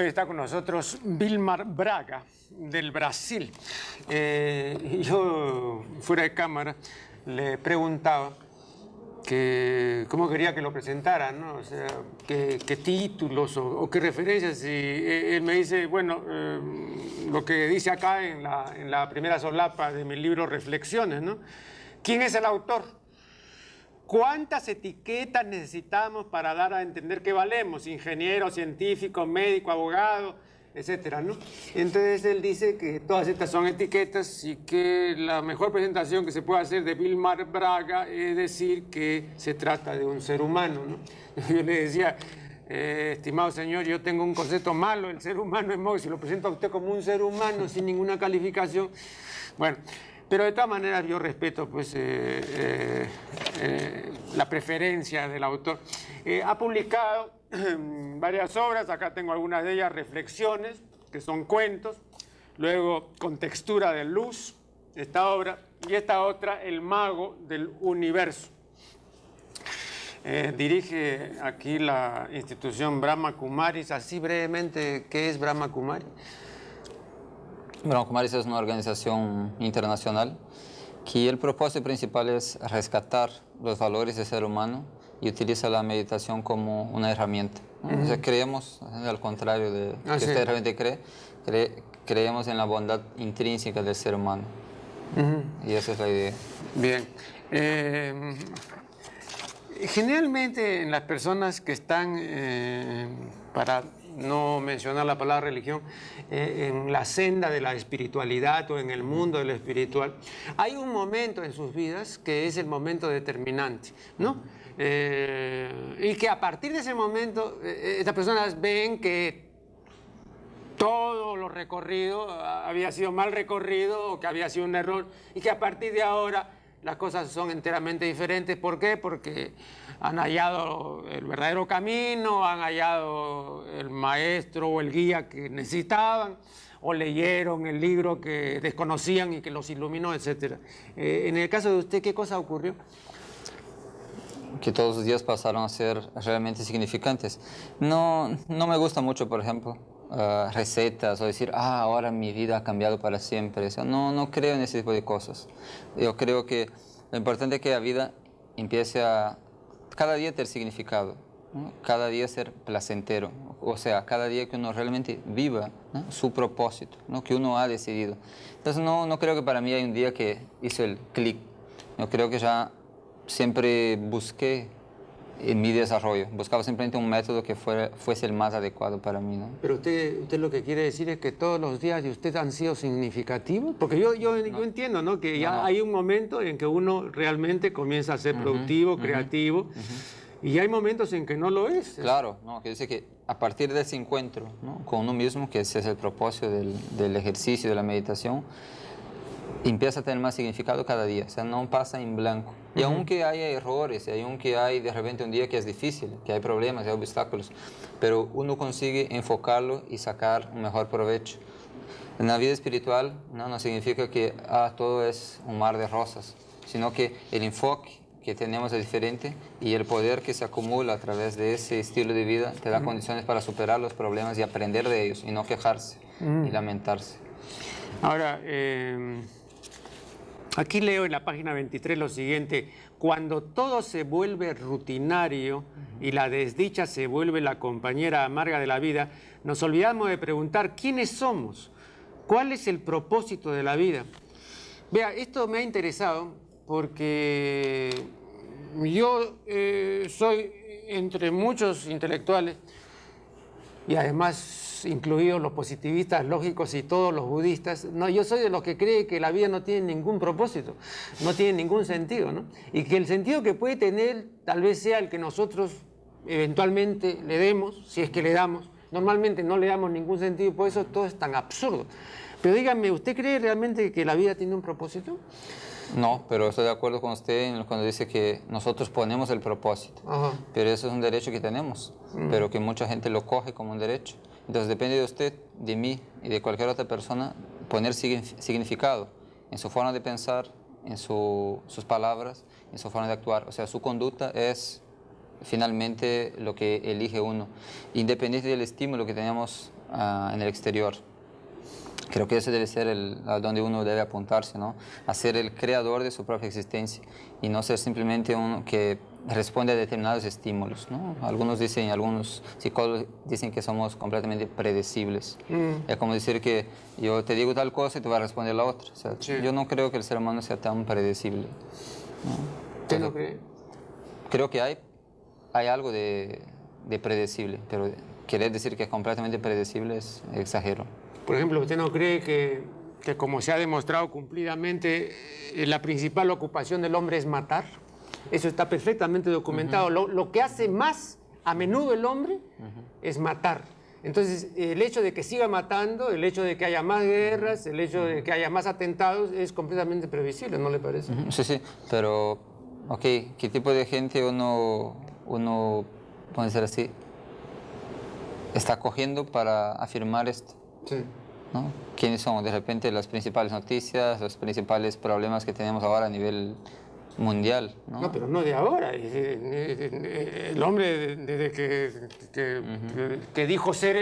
hoy está con nosotros Vilmar Braga, del Brasil. Yo, fuera de cámara, le preguntaba que cómo quería que lo presentaran, ¿no? O sea, qué títulos o qué referencias. Y él me dice, bueno, lo que dice acá en la primera solapa de mi libro Reflexiones, ¿no? ¿Quién es el autor? ¿Cuántas etiquetas necesitamos para dar a entender que valemos? Ingeniero, científico, médico, abogado, etcétera, ¿no? Entonces él dice que todas estas son etiquetas y que la mejor presentación que se puede hacer de Vilmar Braga es decir que se trata de un ser humano, ¿no? Yo le decía, estimado señor, yo tengo un concepto malo del ser humano, es modo, si lo presento a usted como un ser humano sin ninguna calificación, bueno. Pero de todas maneras yo respeto pues, la preferencia del autor. Ha publicado varias obras, acá tengo algunas de ellas, Reflexiones, que son cuentos, luego Con textura de luz, esta obra, y esta otra, El mago del universo. Dirige aquí la institución Brahma Kumaris. Así brevemente, ¿qué es Brahma Kumaris? Brahma Kumaris es una organización internacional que el propósito principal es rescatar los valores del ser humano y utiliza la meditación como una herramienta, ¿no? O sea, creemos, al contrario de que usted realmente creemos en la bondad intrínseca del ser humano. Y esa es la idea. Bien. Generalmente en las personas que están, para no mencionar la palabra religión, en la senda de la espiritualidad o en el mundo de lo espiritual, hay un momento en sus vidas que es el momento determinante, ¿no? Y que a partir de ese momento, estas personas ven que todo lo recorrido había sido mal recorrido o que había sido un error y que a partir de ahora las cosas son enteramente diferentes. ¿Por qué? Porque han hallado el verdadero camino, han hallado el maestro o el guía que necesitaban, o leyeron el libro que desconocían y que los iluminó, etc. En el caso de usted, ¿qué cosa ocurrió? Que todos los días pasaron a ser realmente significantes. No me gusta mucho, por ejemplo, recetas o decir, ahora mi vida ha cambiado para siempre. O sea, no creo en ese tipo de cosas. Yo creo que lo importante es que la vida empiece a cada día tener significado, ¿no? Cada día ser placentero, o sea, cada día que uno realmente viva, ¿no?, su propósito, ¿no?, que uno ha decidido. Entonces no creo que para mí hay un día que hizo el clic. Yo creo que ya siempre busqué en mi desarrollo, buscaba simplemente un método que fuese el más adecuado para mí, ¿no? Pero usted lo que quiere decir es que todos los días de usted han sido significativos, porque yo entiendo, ¿no?, que ya hay un momento en que uno realmente comienza a ser productivo, creativo, y hay momentos en que no lo es. Claro, no, que dice que a partir de ese encuentro, ¿no?, con uno mismo, que ese es el propósito del ejercicio, de la meditación, empieza a tener más significado cada día, o sea, no pasa en blanco. Y aunque haya errores, y aunque hay de repente un día que es difícil, que hay problemas, hay obstáculos, pero uno consigue enfocarlo y sacar un mejor provecho. En la vida espiritual no significa que todo es un mar de rosas, sino que el enfoque que tenemos es diferente y el poder que se acumula a través de ese estilo de vida te da condiciones para superar los problemas y aprender de ellos y no quejarse y lamentarse. Ahora, aquí leo en la página 23 lo siguiente: cuando todo se vuelve rutinario y la desdicha se vuelve la compañera amarga de la vida, nos olvidamos de preguntar quiénes somos, cuál es el propósito de la vida. Vea, esto me ha interesado porque yo soy, entre muchos intelectuales, y además incluidos los positivistas lógicos y todos los budistas, no, yo soy de los que cree que la vida no tiene ningún propósito, no tiene ningún sentido, ¿no? Y que el sentido que puede tener tal vez sea el que nosotros eventualmente le demos, si es que le damos. Normalmente no le damos ningún sentido, por eso todo es tan absurdo. Pero dígame, ¿usted cree realmente que la vida tiene un propósito? No, pero estoy de acuerdo con usted cuando dice que nosotros ponemos el propósito. Pero eso es un derecho que tenemos, pero que mucha gente lo coge como un derecho. Entonces depende de usted, de mí y de cualquier otra persona poner significado en su forma de pensar, en sus palabras, en su forma de actuar. O sea, su conducta es finalmente lo que elige uno, independiente del estímulo que tenemos en el exterior. Creo que ese debe ser a donde uno debe apuntarse, ¿no? A ser el creador de su propia existencia y no ser simplemente uno que responde a determinados estímulos, ¿no? Algunos psicólogos dicen que somos completamente predecibles. Es como decir que yo te digo tal cosa y tú vas a responder la otra. O sea, Sí. Yo no creo que el ser humano sea tan predecible, ¿no? ¿Usted no cree? Creo que hay algo de predecible, pero querer decir que es completamente predecible es exagero. Por ejemplo, ¿usted no cree que como se ha demostrado cumplidamente, la principal ocupación del hombre es matar? Eso está perfectamente documentado. Lo que hace más a menudo el hombre es matar. Entonces, el hecho de que siga matando, el hecho de que haya más guerras, el hecho de que haya más atentados, es completamente previsible, ¿no le parece? Sí, pero, ok, ¿qué tipo de gente uno puede decir así, está cogiendo para afirmar esto? Sí. ¿No? ¿Quiénes son? De repente las principales noticias, los principales problemas que tenemos ahora a nivel mundial, ¿no? No, pero no de ahora. El hombre, desde que dijo ser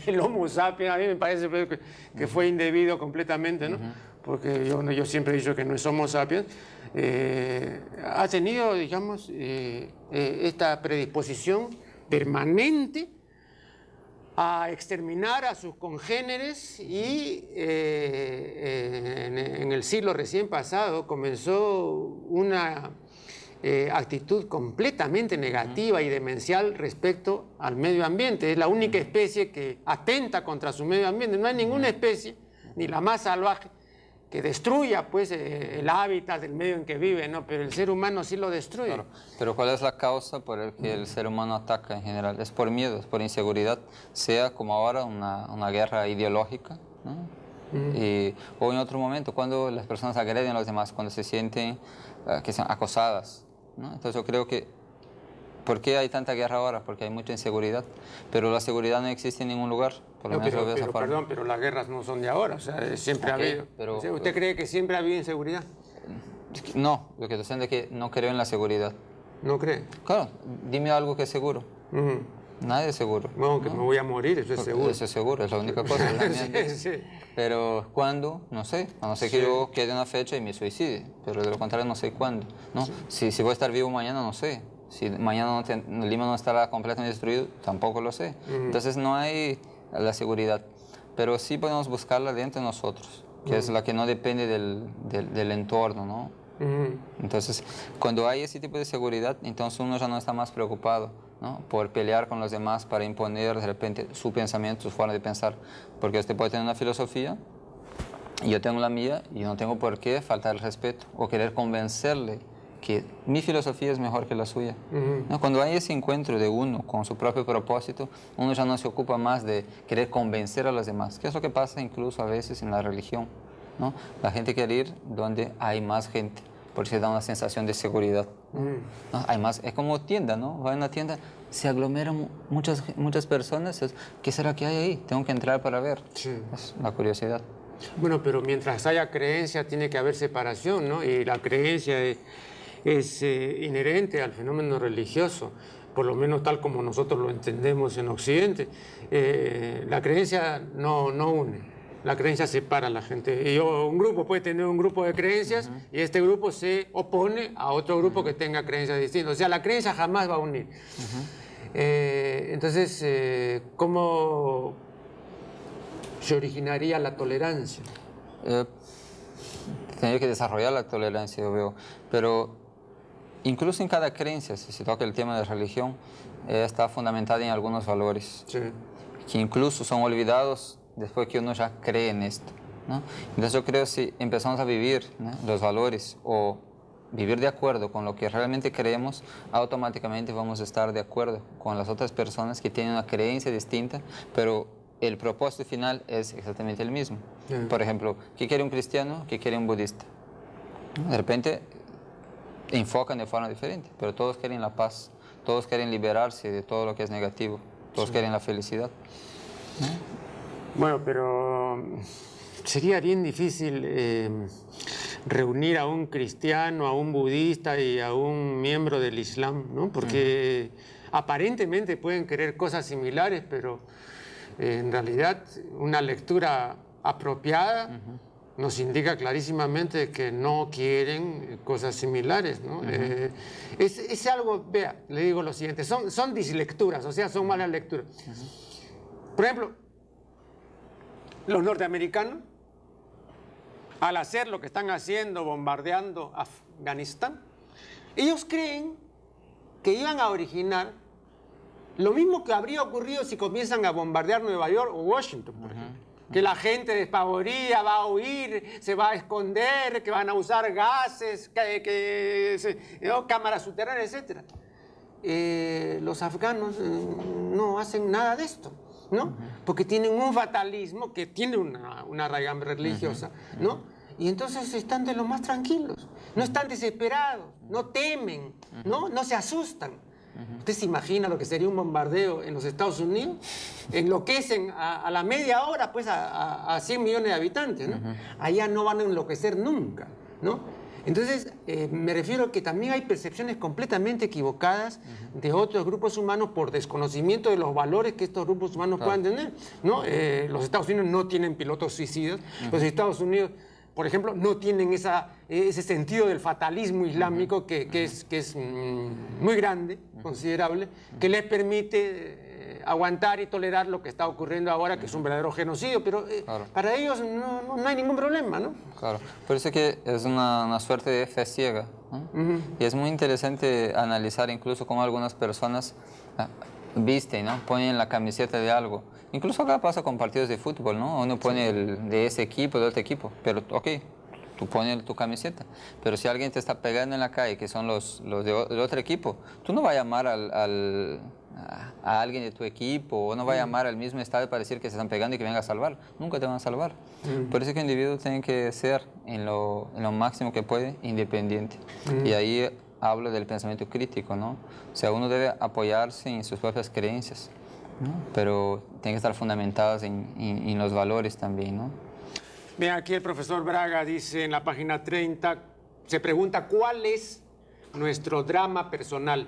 el Homo sapiens, a mí me parece que fue indebido completamente, ¿no? Porque yo siempre he dicho que no es Homo sapiens. Ha tenido, digamos, esta predisposición permanente a exterminar a sus congéneres y en el siglo recién pasado comenzó una actitud completamente negativa y demencial respecto al medio ambiente. Es la única especie que atenta contra su medio ambiente. No hay ninguna especie, ni la más salvaje, que destruya pues el hábitat del medio en que vive, ¿no? Pero el ser humano sí lo destruye. Claro. Pero ¿cuál es la causa por la que el ser humano ataca en general? Es por miedo, es por inseguridad, sea como ahora una guerra ideológica, ¿no? O en otro momento, cuando las personas agreden a los demás, cuando se sienten que son acosadas, ¿no? Entonces yo creo que, ¿por qué hay tanta guerra ahora? Porque hay mucha inseguridad, pero la seguridad no existe en ningún lugar. Por lo No, menos lo veo de esa forma. perdón, pero las guerras no son de ahora, o sea, siempre ha habido. pero- O sea, ¿usted cree que siempre ha habido inseguridad? No, lo que estoy diciendo es que no creo en la seguridad. ¿No cree? Claro, dime algo que es seguro. Ujú. Nada es seguro. Bueno, que me voy a morir, eso es seguro. Eso es seguro, es la única cosa. Sí, sí. Pero ¿cuándo? No sé. A no ser que yo quede una fecha y me suicide. Pero de lo contrario no sé cuándo, ¿no? Si voy a estar vivo mañana, no sé. Si mañana Lima no estará completamente destruido, tampoco lo sé. Entonces no hay la seguridad. Pero sí podemos buscarla dentro de nosotros, que es la que no depende del entorno, ¿no? Entonces, cuando hay ese tipo de seguridad, entonces uno ya no está más preocupado, ¿no? Por pelear con los demás para imponer de repente su pensamiento, su forma de pensar. Porque usted puede tener una filosofía, y yo tengo la mía, y no tengo por qué faltar el respeto o querer convencerle que mi filosofía es mejor que la suya. ¿No? Cuando hay ese encuentro de uno con su propio propósito, uno ya no se ocupa más de querer convencer a los demás, que es lo que pasa incluso a veces en la religión, ¿no? La gente quiere ir donde hay más gente, porque se da una sensación de seguridad. ¿No? Hay más, es como tienda, ¿no? Va a una tienda, se aglomeran muchas personas, ¿qué será que hay ahí? Tengo que entrar para ver. Sí. Es la curiosidad. Bueno, pero mientras haya creencia tiene que haber separación, ¿no? Y la creencia es inherente al fenómeno religioso, por lo menos tal como nosotros lo entendemos en Occidente. La creencia no une, la creencia separa a la gente. Y un grupo puede tener un grupo de creencias y este grupo se opone a otro grupo que tenga creencias distintas. O sea, la creencia jamás va a unir. Entonces, ¿cómo se originaría la tolerancia? Tendría que desarrollar la tolerancia, yo veo, pero incluso en cada creencia, si se toca el tema de religión, está fundamentada en algunos valores, Sí. que incluso son olvidados después que uno ya cree en esto, ¿no? Entonces yo creo que si empezamos a vivir, ¿no?, los valores o vivir de acuerdo con lo que realmente creemos, automáticamente vamos a estar de acuerdo con las otras personas que tienen una creencia distinta, pero el propósito final es exactamente el mismo. Por ejemplo, ¿qué quiere un cristiano? ¿Qué quiere un budista? De repente enfocan de forma diferente, pero todos quieren la paz, todos quieren liberarse de todo lo que es negativo, todos quieren la felicidad. Bueno, pero sería bien difícil reunir a un cristiano, a un budista y a un miembro del Islam, ¿no? Porque aparentemente pueden querer cosas similares, pero en realidad una lectura apropiada nos indica clarísimamente que no quieren cosas similares, ¿no? Es algo, vea, le digo lo siguiente, son dislecturas, o sea, son malas lecturas. Por ejemplo, los norteamericanos, al hacer lo que están haciendo, bombardeando Afganistán, ellos creen que iban a originar lo mismo que habría ocurrido si comienzan a bombardear Nueva York o Washington, por ejemplo. Que la gente despavoría, va a huir, se va a esconder, que van a usar gases, cámaras subterráneas, etc. Los afganos no hacen nada de esto, ¿no? Porque tienen un fatalismo que tiene una raigambre religiosa, ¿no? Y entonces están de lo más tranquilos, no están desesperados, no temen, ¿no? No se asustan. ¿Usted se imagina lo que sería un bombardeo en los Estados Unidos? Enloquecen a la media hora, pues, a 100 millones de habitantes, ¿no? Allá no van a enloquecer nunca, ¿no? Entonces, me refiero a que también hay percepciones completamente equivocadas de otros grupos humanos por desconocimiento de los valores que estos grupos humanos puedan tener, ¿no? Los Estados Unidos no tienen pilotos suicidas, los Estados Unidos, por ejemplo, no tienen ese sentido del fatalismo islámico que es muy grande, considerable, que les permite aguantar y tolerar lo que está ocurriendo ahora, que es un verdadero genocidio, pero para ellos no hay ningún problema, ¿no? Claro, por eso que es una suerte de fe ciega, ¿no? Y es muy interesante analizar incluso cómo algunas personas visten, ¿no? Ponen la camiseta de algo. Incluso acá pasa con partidos de fútbol, ¿no? Uno pone el de ese equipo, de otro equipo, pero ok, tú pones tu camiseta. Pero si alguien te está pegando en la calle, que son los de otro equipo, tú no vas a llamar a alguien de tu equipo, o no vas a llamar al mismo estadio para decir que se están pegando y que venga a salvar. Nunca te van a salvar. Por eso que el individuo tiene que ser, en lo máximo que puede, independiente. Y ahí hablo del pensamiento crítico, ¿no? O sea, uno debe apoyarse en sus propias creencias, ¿no? Pero tiene que estar fundamentadas en los valores también, ¿no? Bien, aquí el profesor Braga dice en la página 30, se pregunta ¿cuál es nuestro drama personal?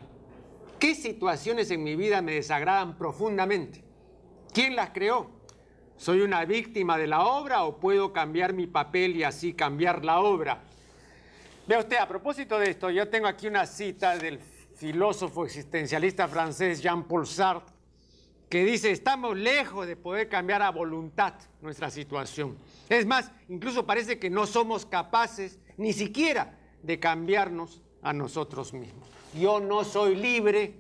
¿Qué situaciones en mi vida me desagradan profundamente? ¿Quién las creó? ¿Soy una víctima de la obra o puedo cambiar mi papel y así cambiar la obra? Vea usted, a propósito de esto, yo tengo aquí una cita del filósofo existencialista francés Jean-Paul Sartre, que dice, estamos lejos de poder cambiar a voluntad nuestra situación. Es más, incluso parece que no somos capaces ni siquiera de cambiarnos a nosotros mismos. Yo no soy libre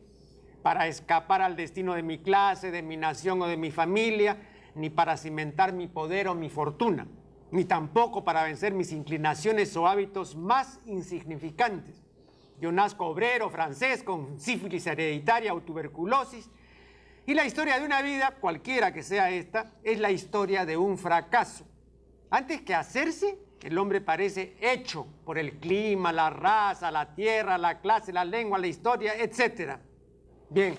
para escapar al destino de mi clase, de mi nación o de mi familia, ni para cimentar mi poder o mi fortuna, ni tampoco para vencer mis inclinaciones o hábitos más insignificantes. Yo nazco obrero francés con sífilis hereditaria o tuberculosis, y la historia de una vida, cualquiera que sea esta, es la historia de un fracaso. Antes que hacerse, el hombre parece hecho por el clima, la raza, la tierra, la clase, la lengua, la historia, etc. Bien,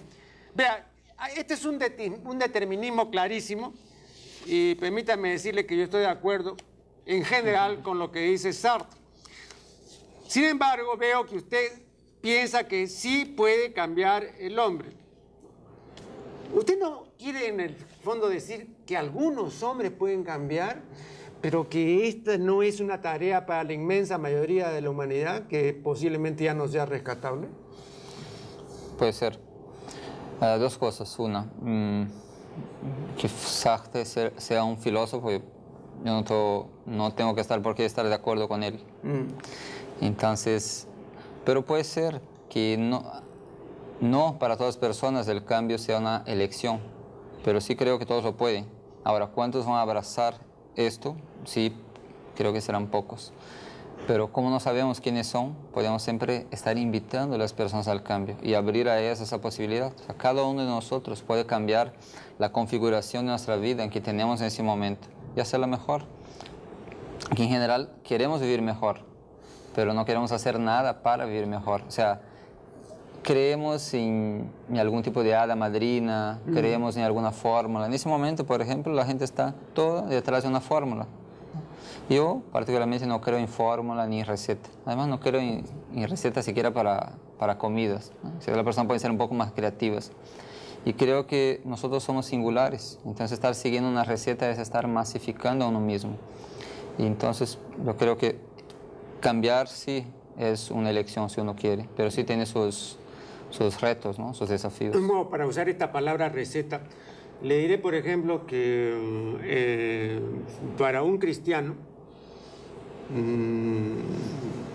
vea, este es un determinismo clarísimo y permítame decirle que yo estoy de acuerdo en general con lo que dice Sartre. Sin embargo, veo que usted piensa que sí puede cambiar el hombre. ¿Usted no quiere en el fondo decir que algunos hombres pueden cambiar, pero que esta no es una tarea para la inmensa mayoría de la humanidad, que posiblemente ya no sea rescatable? Puede ser. Dos cosas. Una, que Sartre sea un filósofo, yo no tengo que estar por qué estar de acuerdo con él. Entonces, pero puede ser que no para todas las personas el cambio sea una elección, pero sí creo que todos lo pueden. Ahora, ¿cuántos van a abrazar esto? Sí, creo que serán pocos. Pero como no sabemos quiénes son, podemos siempre estar invitando a las personas al cambio y abrir a ellas esa posibilidad. O sea, cada uno de nosotros puede cambiar la configuración de nuestra vida en que tenemos en ese momento y hacerla mejor. Aquí en general queremos vivir mejor, pero no queremos hacer nada para vivir mejor. O sea, creemos en algún tipo de hada madrina, creemos en alguna fórmula. En ese momento, por ejemplo, la gente está toda detrás de una fórmula. Yo particularmente no creo en fórmula ni en receta. Además no creo en receta siquiera para comidas, ¿no? Si las personas pueden ser un poco más creativas. Y creo que nosotros somos singulares, entonces estar siguiendo una receta es estar masificando a uno mismo. Y entonces yo creo que cambiar sí es una elección si uno quiere, pero sí tiene sus retos, ¿no? Sus desafíos. Como para usar esta palabra receta, le diré, por ejemplo, que para un cristiano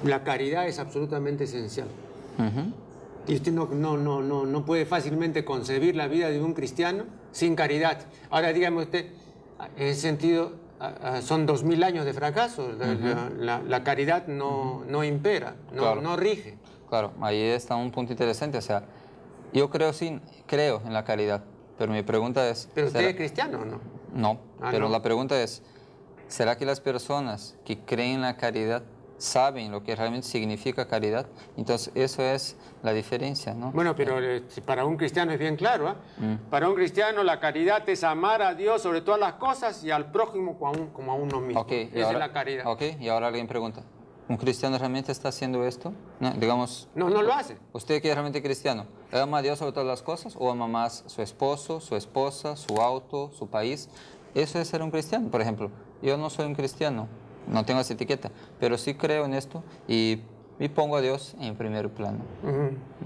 la caridad es absolutamente esencial. Ujú. Y usted no puede fácilmente concebir la vida de un cristiano sin caridad. Ahora, dígame usted, en ese sentido, son 2000 años de fracaso. La caridad no impera, Claro. no rige. Claro, ahí está un punto interesante. O sea, yo creo en la caridad, pero mi pregunta es... ¿Pero usted ¿será- es cristiano o no? No, Ah, pero no. la pregunta es, ¿será que las personas que creen en la caridad saben lo que realmente significa caridad? Entonces, eso es la diferencia, ¿no? Bueno, pero para un cristiano es bien claro, ¿ah? Para un cristiano la caridad es amar a Dios sobre todas las cosas y al prójimo como a uno mismo. Ok, y Esa ahora, es la caridad. ok, y ahora alguien pregunta, ¿un cristiano realmente está haciendo esto? ¿No? Digamos, No lo hace. ¿usted que es realmente cristiano, ama a Dios sobre todas las cosas o ama más su esposo, su esposa, su auto, su país? Eso es ser un cristiano. Por ejemplo, yo no soy un cristiano, no tengo esa etiqueta, pero sí creo en esto y pongo a Dios en primer plano.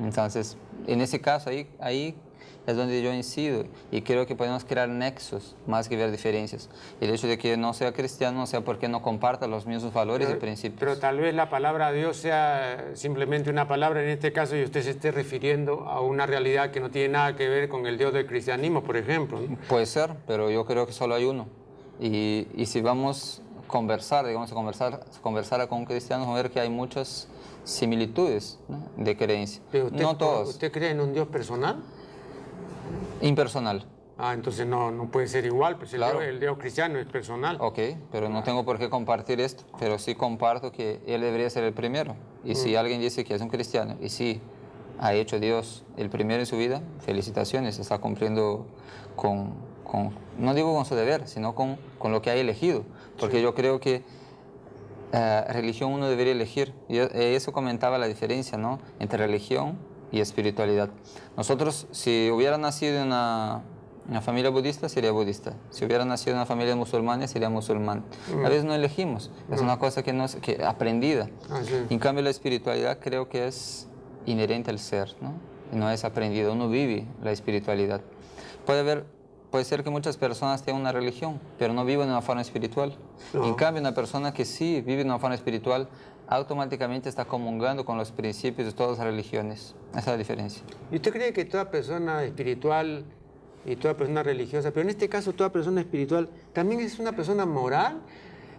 Entonces, en ese caso, ahí es donde yo incido y creo que podemos crear nexos más que ver diferencias. El hecho de que no sea cristiano no sea porque no comparta los mismos valores y principios. Pero tal vez la palabra Dios sea simplemente una palabra en este caso y usted se esté refiriendo a una realidad que no tiene nada que ver con el Dios del cristianismo, por ejemplo, ¿no? Puede ser, pero yo creo que solo hay uno. Y si vamos a conversar, digamos, conversar con cristianos, vamos a ver que hay muchas similitudes, ¿no? De creencia. Pero No todos. ¿Usted cree en un Dios personal? Impersonal. Ah, entonces no puede ser igual, pues Claro. el Dios cristiano es personal. Ok, pero no tengo por qué compartir esto, pero sí comparto que él debería ser el primero. Y si alguien dice que es un cristiano y sí ha hecho Dios el primero en su vida, felicitaciones, está cumpliendo no digo con su deber, sino con lo que ha elegido. Porque yo creo que religión uno debería elegir. Y eso comentaba la diferencia, ¿no? Entre religión y espiritualidad. Nosotros, si hubiera nacido en una familia budista, sería budista. Si hubiera nacido en una familia musulmana, sería musulmán. A veces no elegimos. Es una cosa que aprendida. Ah, sí. En cambio, la espiritualidad creo que es inherente al ser, ¿no? No es aprendido. Uno vive la espiritualidad. Puede ser que muchas personas tengan una religión, pero no viven de una forma espiritual. No. En cambio, una persona que sí vive de una forma espiritual, automáticamente está comulgando con los principios de todas las religiones. Esa es la diferencia. ¿Y usted cree que toda persona espiritual y toda persona religiosa, pero en este caso toda persona espiritual, también es una persona moral?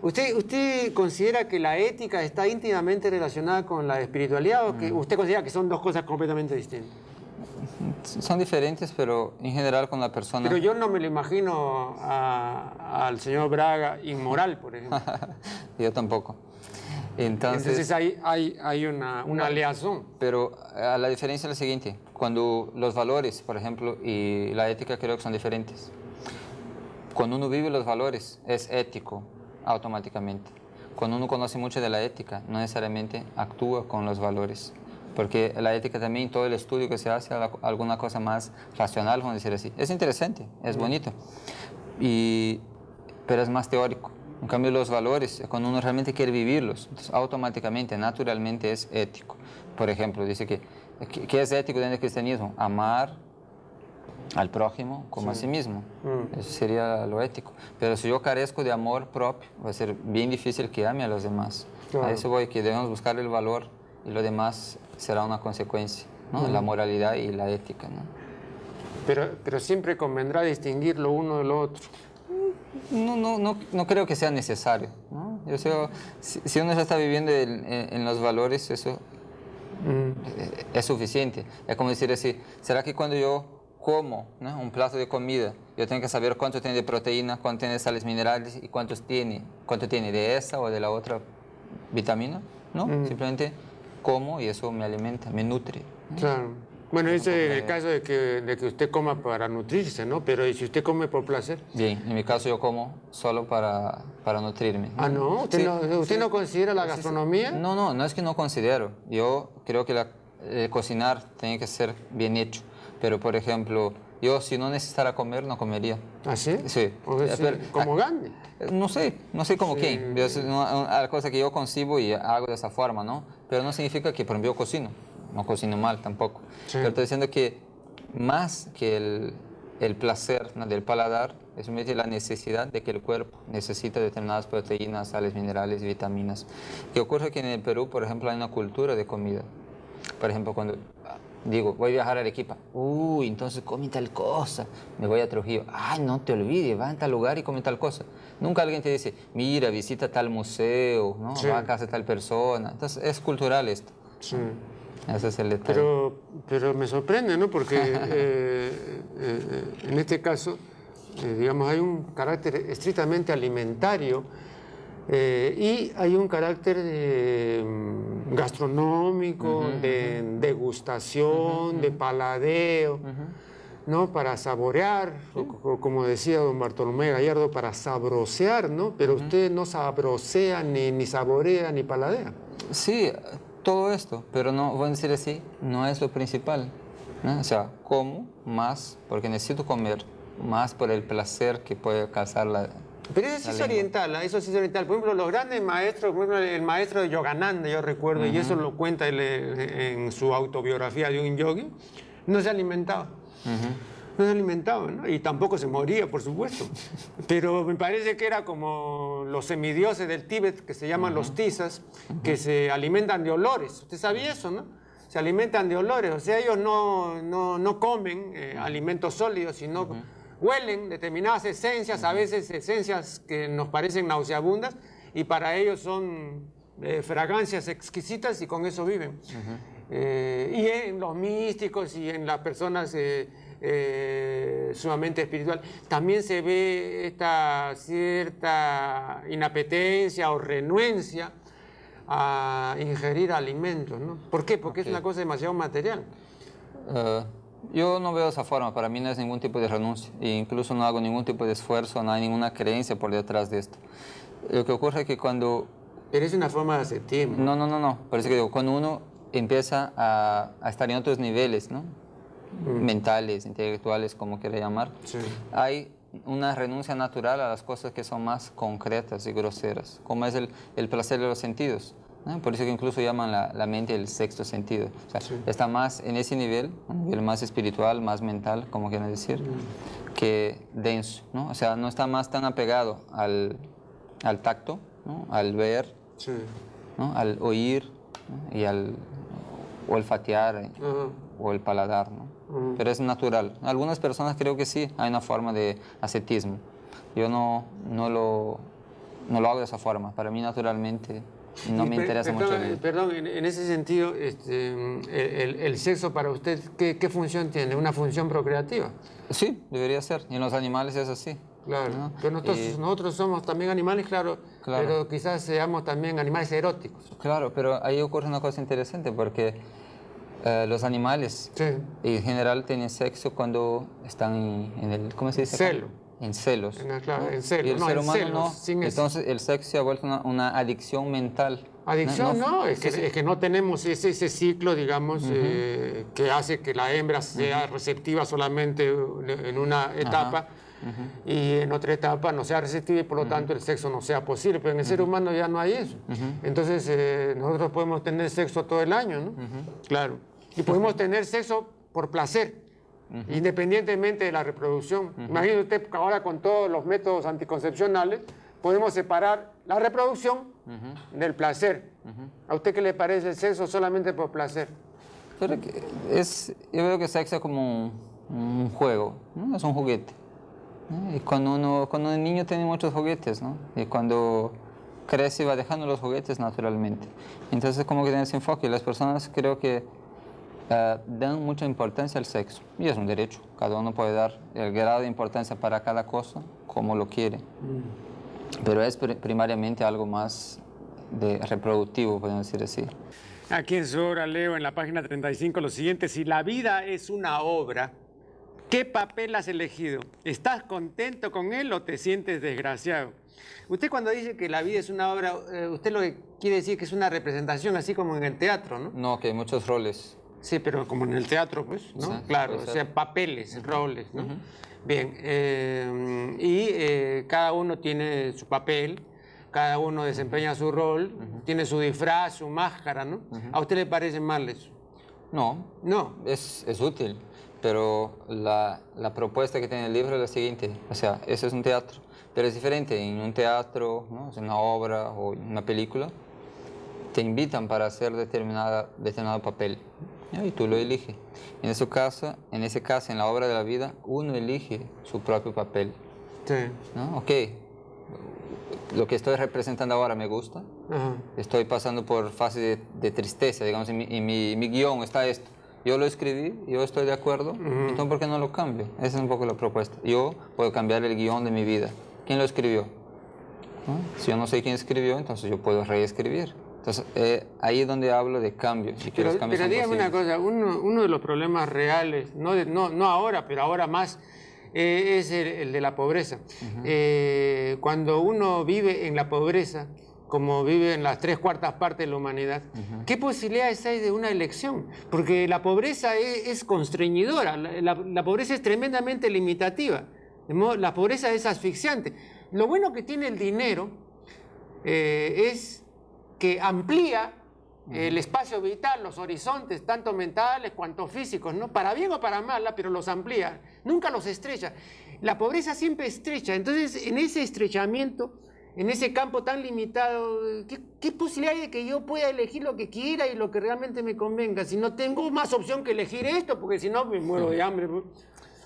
¿Usted considera que la ética está íntimamente relacionada con la espiritualidad o que usted considera que son dos cosas completamente distintas? Son diferentes, pero en general con la persona... Pero yo no me lo imagino al señor Braga inmoral, por ejemplo. Yo tampoco. Entonces hay una liazón. pero la diferencia es la siguiente. Cuando los valores, por ejemplo, y la ética creo que son diferentes. Cuando uno vive los valores, es ético automáticamente. Cuando uno conoce mucho de la ética, no necesariamente actúa con los valores. Porque la ética también, todo el estudio que se hace, alguna cosa más racional, vamos a decir así. Es interesante, es bonito, pero es más teórico. En cambio, los valores, cuando uno realmente quiere vivirlos, entonces automáticamente, naturalmente es ético. Por ejemplo, dice ¿qué es ético dentro del cristianismo? Amar al prójimo como a sí mismo. Eso sería lo ético. Pero si yo carezco de amor propio, va a ser bien difícil que ame a los demás. Claro. A eso voy, que debemos buscar el valor y lo demás será una consecuencia, ¿no? La moralidad y la ética, ¿no? Pero siempre convendrá distinguir lo uno de lo otro. No creo que sea necesario, ¿no? Yo sé, si uno ya está viviendo en los valores, eso es suficiente. Es como decir así, ¿será que cuando yo como, ¿no?, un plato de comida, yo tengo que saber cuánto tiene de proteína, cuánto tiene de sales minerales y cuánto tiene de esa o de la otra vitamina? No, simplemente como y eso me alimenta, me nutre, ¿no? Claro. Bueno, eso es en el caso de que usted coma para nutrirse, ¿no? Pero ¿y si usted come por placer? Bien, en mi caso yo como solo para nutrirme. Ah, ¿no? ¿Usted, Sí, usted sí. no considera la Sí, sí. gastronomía? No es que no considero. Yo creo que cocinar tiene que ser bien hecho. Pero, por ejemplo, yo si no necesitara comer, no comería. ¿Ah, sí? Sí. O sea, Pero, como Gandhi. no sé como quién. Es una cosa que yo concibo y hago de esa forma, ¿no? Pero no significa que, por ejemplo, yo cocino. No cocino mal tampoco. Sí. Pero estoy diciendo que más que el placer, ¿no?, del paladar, es la necesidad de que el cuerpo necesita determinadas proteínas, sales, minerales y vitaminas. Que ocurre que en el Perú, por ejemplo, hay una cultura de comida. Por ejemplo, cuando digo, voy a viajar a Arequipa, uy, entonces come tal cosa. Me voy a Trujillo, ay, no te olvides, va a tal lugar y come tal cosa. Nunca alguien te dice, mira, visita tal museo, ¿no? Sí. Va a casa de tal persona. Entonces, es cultural esto. Sí. Ese es el detalle. Pero me sorprende, ¿no? Porque en este caso, digamos, hay un carácter estrictamente alimentario y hay un carácter gastronómico, de degustación, de paladeo, ¿no? Para saborear, como decía don Bartolomé Gallardo, para sabrosear, ¿no? Pero usted no sabrosea, ni saborea, ni paladea. Sí, todo esto, pero no, voy a decir así, no es lo principal, ¿no? O sea, como más porque necesito comer, más por el placer que puede causar la... Pero eso sí es oriental, ¿eh? Eso sí es oriental. Por ejemplo, los grandes maestros, por ejemplo, el maestro de Yogananda, yo recuerdo, y eso lo cuenta él en su autobiografía de un yogi, no se alimentaba. No se alimentaba, ¿no? Y tampoco se moría, por supuesto. Pero me parece que era como los semidioses del Tíbet, que se llaman los tisas, que se alimentan de olores. ¿Usted sabía eso, no? Se alimentan de olores, o sea, ellos no comen alimentos sólidos, sino huelen determinadas esencias, a veces esencias que nos parecen nauseabundas, y para ellos son fragancias exquisitas y con eso viven. Y en los místicos y en las personas sumamente espiritual también se ve esta cierta inapetencia o renuencia a ingerir alimentos, ¿no? ¿Por qué? Porque es una cosa demasiado material. Yo no veo esa forma, para mí no es ningún tipo de renuncia, e incluso no hago ningún tipo de esfuerzo, no hay ninguna creencia por detrás de esto. Lo que ocurre es que cuando... Pero es una forma de ascetismo. No, por eso que digo, cuando uno empieza a estar en otros niveles, ¿no? Mentales, intelectuales, como quiera llamar, Sí. hay una renuncia natural a las cosas que son más concretas y groseras, como es el placer de los sentidos, ¿no? Por eso que incluso llaman la mente el sexto sentido. O sea, está más en ese nivel, un nivel más espiritual, más mental, como quieren decir, que denso, ¿no? O sea, no está más tan apegado al tacto, ¿no? Al ver, Sí. ¿no? Al oír, ¿no? Y al olfatear o el paladar, ¿no? Pero es natural. Algunas personas creo que sí, hay una forma de ascetismo. Yo no lo hago de esa forma. Para mí naturalmente no me interesa mucho. Perdón, en ese sentido, el sexo para usted, ¿qué función tiene? ¿Una función procreativa? Sí, debería ser. Y en los animales es así. Claro, ¿no? pero nosotros somos también animales, claro, Claro. pero quizás seamos también animales eróticos. Claro, pero ahí ocurre una cosa interesante porque los animales Sí. en general tienen sexo cuando están en el, ¿cómo se dice? Celo. En celos. Claro, ¿no? en celos, Y el no, ser en humano celos, no. sin eso. Entonces el sexo se ha vuelto una adicción mental. Adicción, no, es que no tenemos ese ciclo, digamos, que hace que la hembra sea receptiva solamente en una etapa y en otra etapa no sea receptiva y por lo tanto el sexo no sea posible. Pero en el ser humano ya no hay eso. Entonces nosotros podemos tener sexo todo el año, ¿no? Claro. Y podemos tener sexo por placer, independientemente de la reproducción. Imagínese usted que ahora con todos los métodos anticoncepcionales podemos separar la reproducción del placer. ¿A usted qué le parece el sexo solamente por placer? Pero yo veo que sexo es como un juego, ¿no? Es un juguete, ¿no? Y cuando un niño tiene muchos juguetes, ¿no? Y cuando crece va dejando los juguetes naturalmente. Entonces como que tiene ese enfoque. Las personas creo que dan mucha importancia al sexo. Y es un derecho. Cada uno puede dar el grado de importancia para cada cosa como lo quiere. Pero es primariamente algo más de reproductivo, podemos decir así. Aquí en su obra leo en la página 35 lo siguiente: si la vida es una obra, ¿qué papel has elegido? ¿Estás contento con él o te sientes desgraciado? Usted cuando dice que la vida es una obra, usted lo que quiere decir que es una representación, así como en el teatro, ¿no? No, que hay muchos roles. Sí, pero como en el teatro, pues, ¿no? Sí, claro, puede o ser. sea, papeles, roles, ¿no? Bien, cada uno tiene su papel, cada uno desempeña su rol, tiene su disfraz, su máscara, ¿no? ¿A usted le parece mal eso? No, No. es útil, pero la propuesta que tiene el libro es la siguiente. O sea, eso es un teatro, pero es diferente. En un teatro, ¿no? Es una obra o una película, te invitan para hacer determinado papel, ¿no? Y tú lo eliges. En ese caso, en la obra de la vida, uno elige su propio papel, Sí. ¿no? Ok, lo que estoy representando ahora me gusta, Ajá. estoy pasando por fases de tristeza, digamos, en mi guión está esto. Yo lo escribí, yo estoy de acuerdo, entonces ¿por qué no lo cambio? Esa es un poco la propuesta. Yo puedo cambiar el guión de mi vida. ¿Quién lo escribió? ¿No? Si yo no sé quién escribió, entonces yo puedo reescribir. Entonces, ahí es donde hablo de cambios. Y que los cambios Pero son dígame una posibles. cosa, uno de los problemas reales, no ahora, pero ahora más, es el de la pobreza. Cuando uno vive en la pobreza, como vive en las 3/4 partes de la humanidad, ¿qué posibilidades hay de una elección? Porque la pobreza es constreñidora, la pobreza es tremendamente limitativa, la pobreza es asfixiante. Lo bueno que tiene el dinero es que amplía el espacio vital, los horizontes, tanto mentales cuanto físicos, ¿no? Para bien o para mal, pero los amplía, nunca los estrecha. La pobreza siempre estrecha, entonces en ese estrechamiento, en ese campo tan limitado, ¿qué posibilidad hay de que yo pueda elegir lo que quiera y lo que realmente me convenga? Si no tengo más opción que elegir esto, porque si no me muero de hambre.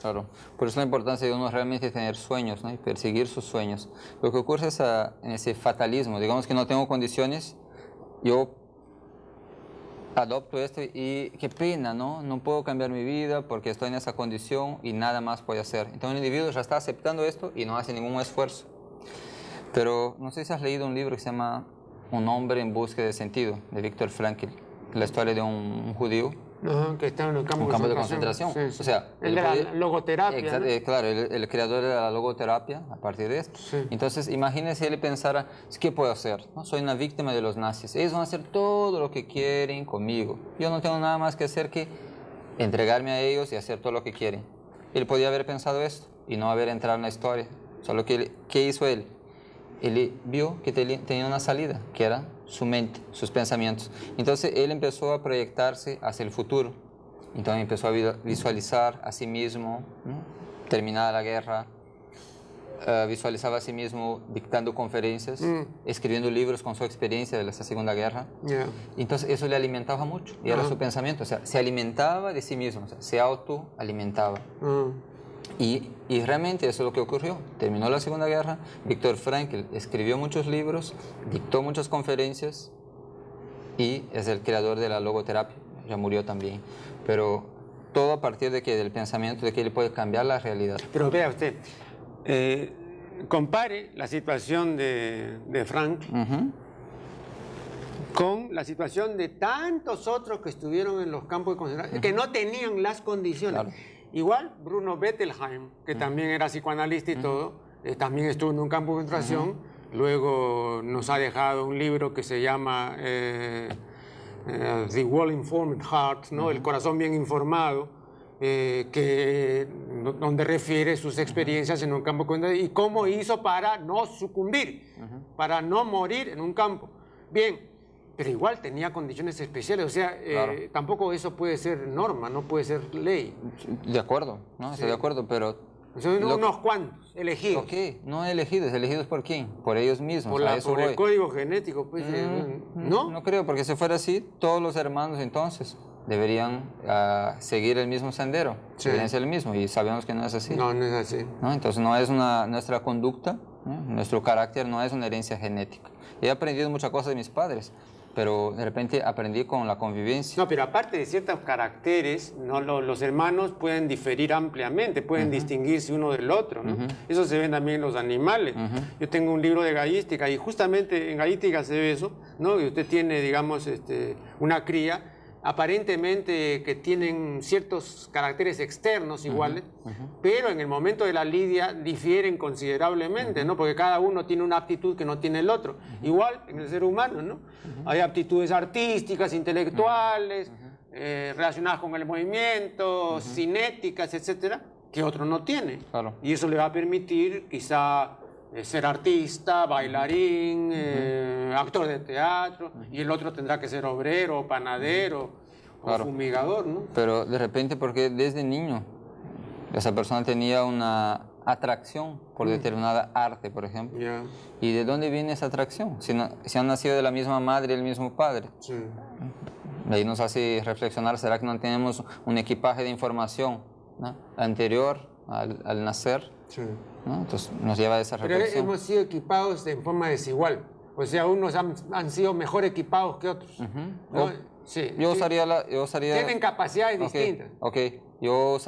Claro, por eso la importancia de uno realmente tener sueños, ¿no? Y perseguir sus sueños. Lo que ocurre es en ese fatalismo, digamos que no tengo condiciones, yo adopto esto y qué pena, ¿no? No puedo cambiar mi vida porque estoy en esa condición y nada más puedo hacer. Entonces el individuo ya está aceptando esto y no hace ningún esfuerzo. Pero no sé si has leído un libro que se llama Un hombre en busca de sentido, de Viktor Frankl, la historia de un judío. Ajá, que está en el campo, Un campo de concentración. Sí, sí. O sea, el de la logoterapia. Exacto, ¿no? claro, el creador de la logoterapia a partir de esto. Sí. Entonces, imagínese él pensara, ¿qué puedo hacer? ¿No? Soy una víctima de los nazis. Ellos van a hacer todo lo que quieren conmigo. Yo no tengo nada más que hacer que entregarme a ellos y hacer todo lo que quieren. Él podía haber pensado esto y no haber entrado en la historia. Solo que, ¿qué hizo él? Él vio que tenía una salida, que era su mente, sus pensamientos. Entonces, él empezó a proyectarse hacia el futuro. Entonces empezó a visualizar a sí mismo, ¿no? Terminada la guerra, visualizaba a sí mismo dictando conferencias, escribiendo libros con su experiencia de la Segunda Guerra. Yeah. Entonces eso le alimentaba mucho y era su pensamiento, o sea, se alimentaba de sí mismo, o sea, se autoalimentaba. Y realmente eso es lo que ocurrió. Terminó la Segunda Guerra, Viktor Frankl escribió muchos libros, dictó muchas conferencias y es el creador de la logoterapia. Ya murió también, pero todo a partir de que del pensamiento de que él puede cambiar la realidad. Pero vea usted, compare la situación de Frank con la situación de tantos otros que estuvieron en los campos de concentración, que no tenían las condiciones. Claro. Igual Bruno Bettelheim, que también era psicoanalista y todo, también estuvo en un campo de concentración, luego nos ha dejado un libro que se llama The Well-Informed Heart, ¿no? El corazón bien informado, donde refiere sus experiencias en un campo de concentración y cómo hizo para no sucumbir, para no morir en un campo. Bien, pero igual tenía condiciones especiales, o sea, Claro. Tampoco eso puede ser norma, no puede ser ley. De acuerdo, ¿no? Estoy de acuerdo, pero... Son unos cuantos elegidos. Ok, no elegidos, ¿elegidos por quién? Por ellos mismos, Por, a eso por el voy. código genético, pues, ¿no? No creo, porque si fuera así, todos los hermanos entonces deberían seguir el mismo sendero, Sí. deberían ser el mismo, y sabemos que no es así. No, no es así. ¿No? Entonces no es nuestra conducta, ¿no? Nuestro carácter no es una herencia genética. He aprendido muchas cosas de mis padres, pero de repente aprendí con la convivencia. No, pero aparte de ciertos caracteres, ¿no? Los hermanos pueden diferir ampliamente, pueden distinguirse uno del otro, ¿no? Eso se ve también en los animales. Yo tengo un libro de gallística y justamente en gallística se ve eso, ¿no? Y usted tiene, digamos, una cría, aparentemente que tienen ciertos caracteres externos iguales, pero en el momento de la lidia difieren considerablemente, ¿no? Porque cada uno tiene una aptitud que no tiene el otro. Igual en el ser humano, ¿no? Hay aptitudes artísticas, intelectuales, relacionadas con el movimiento, cinéticas, etcétera, que otro no tiene. Claro. Y eso le va a permitir quizá ser artista, bailarín, actor de teatro, y el otro tendrá que ser obrero, panadero, o fumigador, ¿no? Pero de repente porque desde niño esa persona tenía una atracción por determinada arte, por ejemplo. Yeah. ¿Y de dónde viene esa atracción? Si han nacido de la misma madre y el mismo padre. Sí. Ahí nos hace reflexionar, ¿será que no tenemos un equipaje de información, ¿no? anterior al nacer? Sí. ¿No? Entonces nos lleva a esa Pero reflexión. hemos sido equipados en forma desigual. O sea, unos han sido mejor equipados que otros. ¿no? Sí, Yo sí. usaría... Tienen capacidades Ok, distintas. ok, yo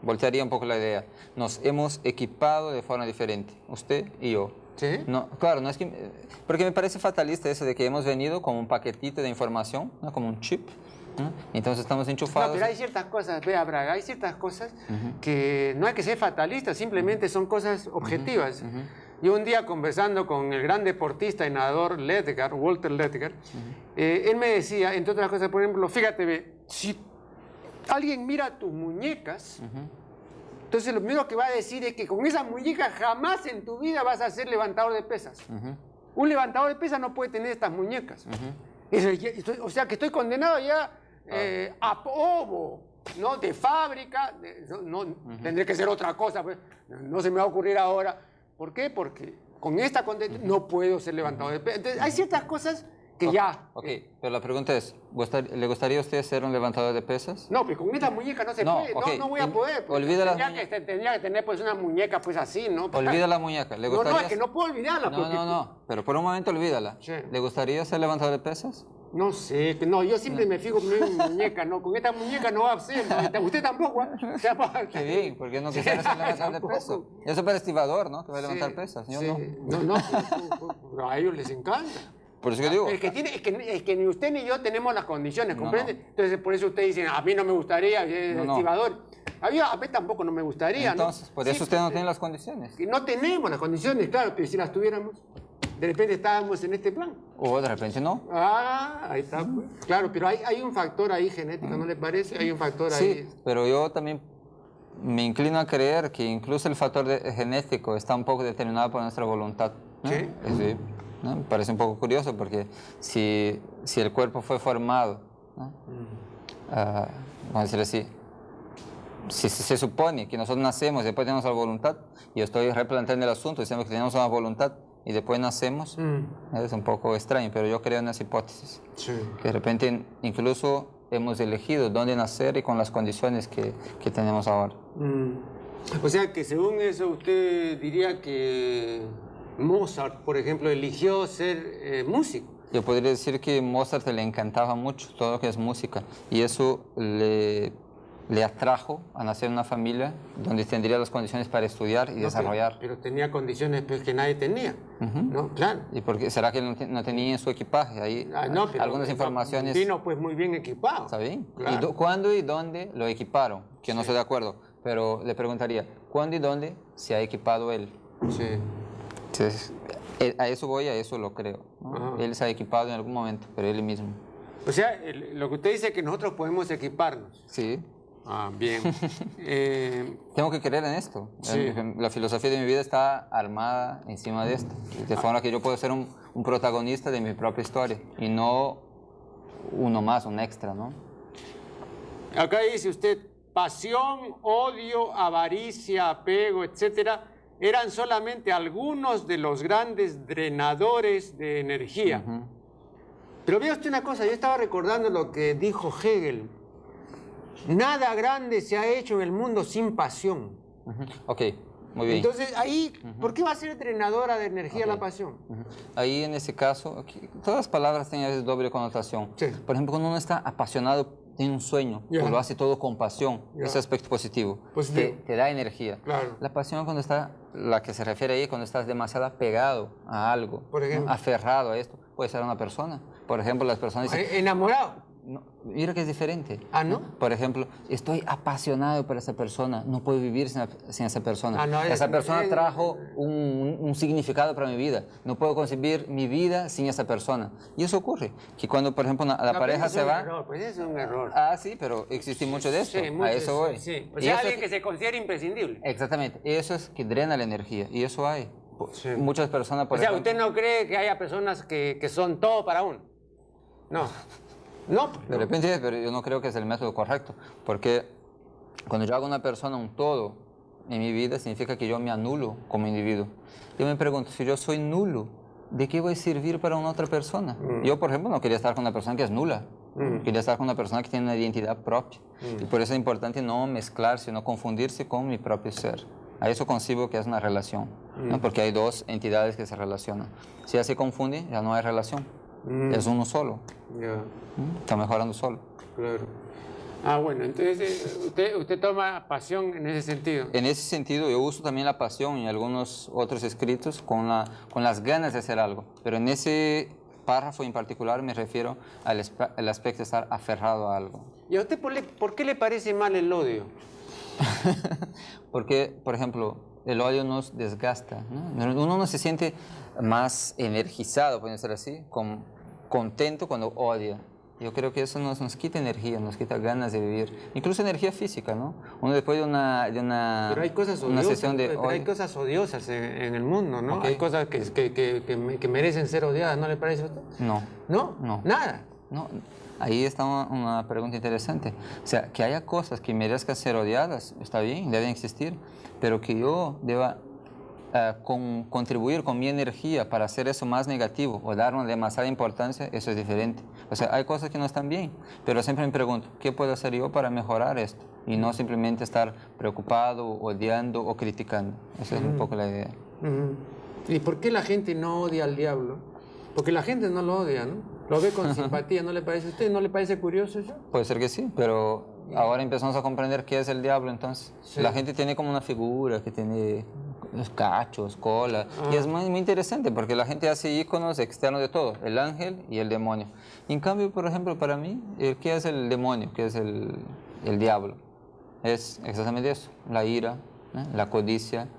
voltearía un poco la idea. Nos hemos equipado de forma diferente, usted y yo. ¿Sí? No, claro, no es que... Porque me parece fatalista eso de que hemos venido como un paquetito de información, ¿no? Como un chip, ¿no? Entonces estamos enchufados. No, pero hay ciertas cosas, vea Braga, hay ciertas cosas que no hay que ser fatalistas, simplemente son cosas objetivas. Yo un día conversando con el gran deportista y nadador Walter Ledgar, él me decía, entre otras cosas, por ejemplo, fíjate, ve, si alguien mira tus muñecas, entonces lo primero que va a decir es que con esas muñecas jamás en tu vida vas a ser levantador de pesas. Un levantador de pesas no puede tener estas muñecas. O sea que estoy condenado ya a ovo, ¿no? De fábrica, tendré que ser otra cosa, pues, no se me va a ocurrir ahora. ¿Por qué? Porque con esta condena no puedo ser levantador de pesas. Entonces, hay ciertas cosas que ya... Ok, pero la pregunta es, ¿le gustaría a usted ser un levantador de pesas? No, pero con esta muñeca no se puede, okay. no voy a poder. Pues, Olvida las tendría que tener pues una muñeca pues así, ¿no? Olvida la muñeca. ¿Le gustaría... No, es que no puedo olvidarla. No, porque, no, pero por un momento olvídala. Sí. ¿Le gustaría ser levantador de pesas? No sé, no, yo siempre me fijo en mi muñeca, ¿no? Con esta muñeca no va a ser, ¿no? Usted tampoco, ¿eh? Qué bien, porque no quisiera ser levantador de pesas. Es súper estibador, ¿no? Que va a levantar pesas. Yo no. Pero a ellos les encanta. Por eso que digo. Es que ni usted ni yo tenemos las condiciones, ¿comprende? Entonces, por eso usted dice, a mí no me gustaría, es estibador. A mí tampoco no me gustaría, entonces, ¿no? por eso usted no tiene las condiciones. No tenemos las condiciones, claro, pero si las tuviéramos, de repente estábamos en este plan. O de repente no. Ah, ahí está, pues. Claro, pero hay un factor ahí genético, ¿no le parece? Hay un factor ahí. Sí, pero yo también me inclino a creer que incluso el factor genético está un poco determinado por nuestra voluntad, ¿no? Sí. Sí, ¿no? Me parece un poco curioso porque si el cuerpo fue formado, ¿no? Vamos a decir así, si se supone que nosotros nacemos y después tenemos la voluntad, y yo estoy replanteando el asunto diciendo que tenemos una voluntad y después nacemos, es un poco extraño, pero yo creo en esa hipótesis. Sí. Que de repente incluso hemos elegido dónde nacer y con las condiciones que tenemos ahora. O sea que según eso usted diría que Mozart, por ejemplo, eligió ser músico. Yo podría decir que a Mozart le encantaba mucho todo lo que es música y eso le atrajo a nacer en una familia donde tendría las condiciones para estudiar y desarrollar. Pero tenía condiciones pues, que nadie tenía, ¿no? Claro. ¿Y por qué? ¿Será que él no tenía en su equipaje? Ahí pero algunas informaciones... Vino pues muy bien equipado. ¿Está bien? Claro. ¿Y cuándo y dónde lo equiparon? Que no estoy de acuerdo, pero le preguntaría, ¿cuándo y dónde se ha equipado él? Sí. Entonces, a eso voy, a eso lo creo, ¿no? Él se ha equipado en algún momento, pero él mismo. O sea, lo que usted dice es que nosotros podemos equiparnos. Sí. Ah, bien. Tengo que creer en esto. Sí. La filosofía de mi vida está armada encima de esto. De forma que yo puedo ser un protagonista de mi propia historia y no uno más, un extra, ¿no? Acá dice usted, pasión, odio, avaricia, apego, etcétera, eran solamente algunos de los grandes drenadores de energía. Pero vea usted una cosa, yo estaba recordando lo que dijo Hegel. Nada grande se ha hecho en el mundo sin pasión. Ok, muy bien. Entonces, ahí, ¿por qué va a ser drenadora de energía la pasión? Ahí, en ese caso, todas las palabras tienen a veces doble connotación. Sí. Por ejemplo, cuando uno está apasionado, tiene un sueño, Ya. o lo hace todo con pasión, Ya. ese aspecto positivo, Positivo. te da energía. Claro. La pasión cuando está, la que se refiere ahí, cuando estás demasiado apegado a algo, Por ejemplo. ¿no? Aferrado a esto, puede ser una persona. Por ejemplo, las personas dicen, Enamorado. no, mira que es diferente. Ah, ¿no? Por ejemplo, estoy apasionado por esa persona, no puedo vivir sin esa persona. Ah, no, esa persona trajo un significado para mi vida. No puedo concebir mi vida sin esa persona. Y eso ocurre, que cuando, por ejemplo, la pareja se va... Error, pues eso es un error. Ah, sí, pero existe mucho de esto. Sí, mucho, a eso voy. Sí. O Y sea, eso alguien que se considera imprescindible. Exactamente, eso es que drena la energía. Y eso hay. Sí. Muchas personas, por O sea, ejemplo... ¿usted no cree que haya personas que son todo para uno? No. No. De repente, pero yo no creo que es el método correcto, porque cuando yo hago a una persona un todo en mi vida, significa que yo me anulo como individuo. Yo me pregunto, si yo soy nulo, ¿de qué voy a servir para una otra persona? Yo, por ejemplo, no quería estar con una persona que es nula. Quería estar con una persona que tiene una identidad propia. Y por eso es importante no mezclarse, no confundirse con mi propio ser. A eso concibo que es una relación, ¿no? Porque hay dos entidades que se relacionan. Si ya se confunde, ya no hay relación. Es uno solo. Ya, Está mejorando solo. claro. Ah, bueno, entonces usted toma pasión en ese sentido. En ese sentido, yo uso también la pasión en algunos otros escritos con las ganas de hacer algo. Pero en ese párrafo en particular me refiero al aspecto de estar aferrado a algo. ¿Y a usted por qué le parece mal el odio? Porque, por ejemplo, el odio nos desgasta, ¿no? Uno no se siente más energizado, puede ser así, contento cuando odia. Yo creo que eso nos quita energía, nos quita ganas de vivir, incluso energía física, ¿no? Uno después de una Pero hay cosas una odiosas, sesión de pero hay odio, cosas odiosas en el mundo, ¿no? Ok. Hay cosas que merecen ser odiadas, ¿no le parece a usted? no. ¿No? No. Nada. No, ahí está una pregunta interesante. O sea, que haya cosas que merezcan ser odiadas, está bien, deben existir, pero que yo deba contribuir con mi energía para hacer eso más negativo o dar una demasiada importancia, eso es diferente. O sea, hay cosas que no están bien, pero siempre me pregunto, ¿qué puedo hacer yo para mejorar esto? Y no simplemente estar preocupado, odiando o criticando. Esa es un poco la idea. ¿Y por qué la gente no odia al diablo? Porque la gente no lo odia, ¿no? Lo ve con simpatía, ¿no le parece a usted? ¿No le parece curioso eso? Puede ser que sí, pero ahora empezamos a comprender qué es el diablo entonces. Sí. La gente tiene como una figura que tiene los cachos, cola, y es muy interesante porque la gente hace íconos externos de todo, el ángel y el demonio. En cambio, por ejemplo, para mí, ¿qué es el demonio? ¿Qué es el diablo? Es exactamente eso, la ira, ¿no? La codicia,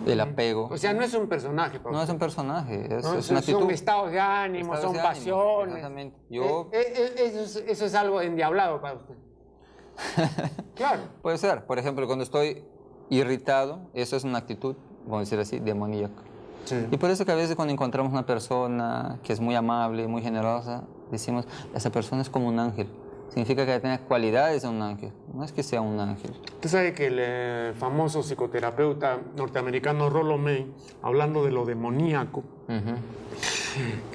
el apego. O sea, no es un personaje, No es un personaje, ¿no? es una actitud. Son estados de ánimo, Estados son de ánimo, pasiones. exactamente. Yo... Eso es algo endiablado para usted. Claro. Puede ser, por ejemplo, cuando estoy irritado, eso es una actitud, vamos a decir así, demoníaca. Sí. Y por eso que a veces cuando encontramos una persona que es muy amable, muy generosa, decimos, esa persona es como un ángel. Significa que tiene cualidades de un ángel, no es que sea un ángel. Usted sabe que el famoso psicoterapeuta norteamericano Rollo May, hablando de lo demoníaco,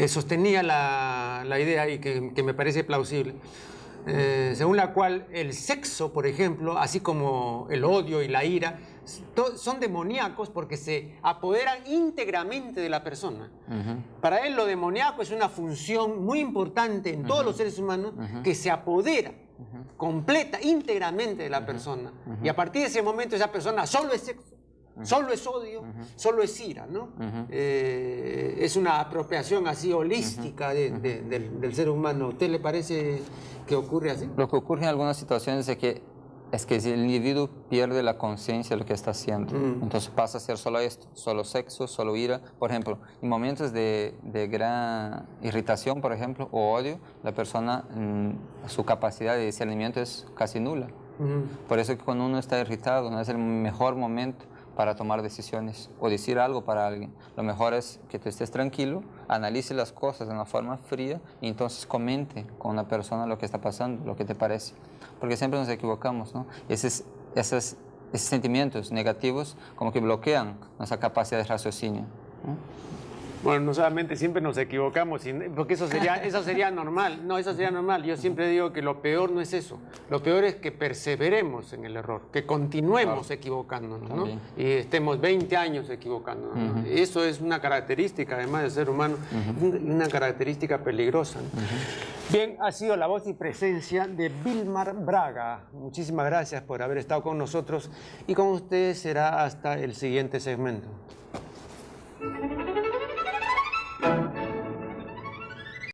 sostenía la idea y que me parece plausible, según la cual el sexo, por ejemplo, así como el odio y la ira, son demoníacos porque se apoderan íntegramente de la persona. Para él lo demoníaco es una función muy importante en todos los seres humanos que se apodera completa, íntegramente de la persona. Y a partir de ese momento esa persona solo es sexo, solo es odio, solo es ira, ¿no? Es una apropiación así holística del ser humano. ¿A usted le parece que ocurre así? Lo que ocurre en algunas situaciones es que si el individuo pierde la conciencia de lo que está haciendo, entonces pasa a ser solo esto, solo sexo, solo ira. Por ejemplo, en momentos de gran irritación, por ejemplo, o odio, la persona, su capacidad de discernimiento es casi nula. Por eso que cuando uno está irritado, no es el mejor momento para tomar decisiones o decir algo para alguien. Lo mejor es que tú estés tranquilo, analice las cosas de una forma fría y entonces comente con una persona lo que está pasando, lo que te parece. Porque siempre nos equivocamos, ¿no? Esos sentimientos negativos como que bloquean nuestra capacidad de raciocinio, ¿no? Bueno, no solamente siempre nos equivocamos, porque eso sería normal. No, eso sería normal. Yo siempre digo que lo peor no es eso. Lo peor es que perseveremos en el error, que continuemos equivocándonos, ¿no? Y estemos 20 años equivocándonos, ¿no? Eso es una característica, además del ser humano, una característica peligrosa, ¿no? Bien, ha sido la voz y presencia de Vilmar Braga. Muchísimas gracias por haber estado con nosotros y con ustedes será hasta el siguiente segmento.